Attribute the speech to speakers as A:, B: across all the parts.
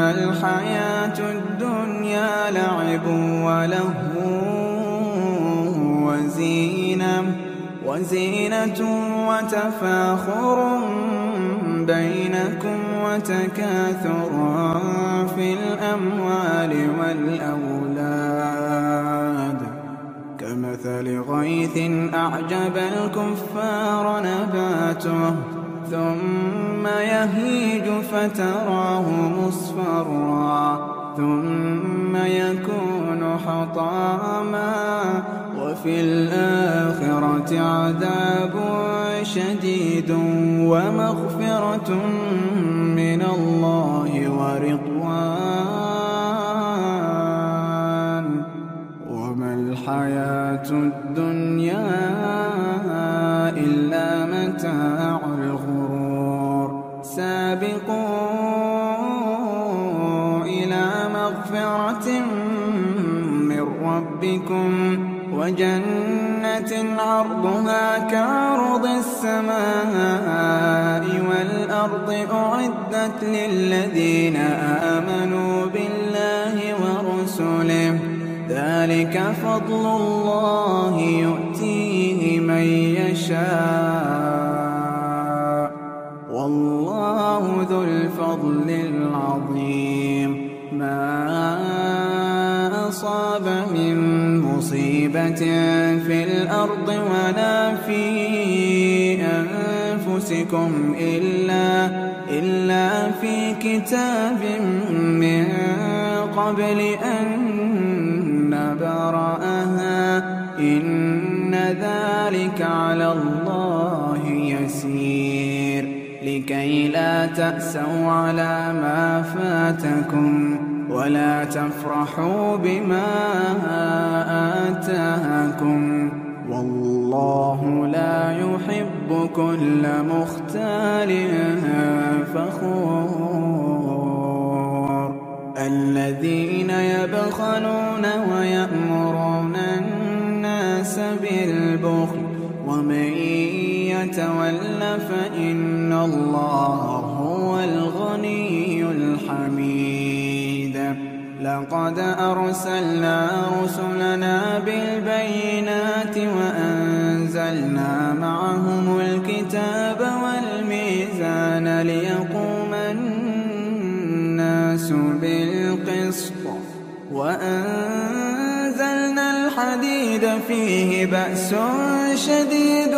A: إنما الحياة الدنيا لعب ولهو وزينة وتفاخر بينكم وتكاثر في الأموال والأولاد كمثل غيث أعجب الكفار نباته ثم يهيج فتراه مصفرا ثم يكون حطاما وفي الآخرة عذاب شديد ومغفرة من الله ورضوان وما الحياة الدنيا إلا متاع الغرور سابقوا إلى مغفرة من ربكم وجنة عرضها كعرض السماء والأرض أعدت للذين آمنوا بالله ورسله ذلك فضل الله يؤتيه من يشاء والله ذو الفضل العظيم ما أصاب من مصيبة في الأرض ولا في أنفسكم إلا في كتاب من قبل أن نبرأها إن ذلك على الله يسير لكي لا تأسوا على ما فاتكم ولا تفرحوا بما آتاكم والله لا يحب كل مختال فخور الذين يبخلون ويأمرون الناس بالبخل ومن يتول فإن الله هو الغني الحميد لقد أرسلنا رسلنا بالبينات وأنزلنا معهم الكتاب والميزان ليقوم الناس بالقسط وأنزلنا الحديد فيه بأس شديد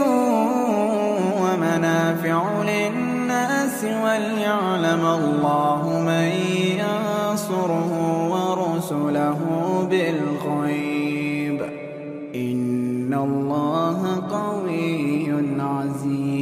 A: ومنافع للناس وليعلم الله من ينصره ورسله بالغيب إن الله قوي عزيز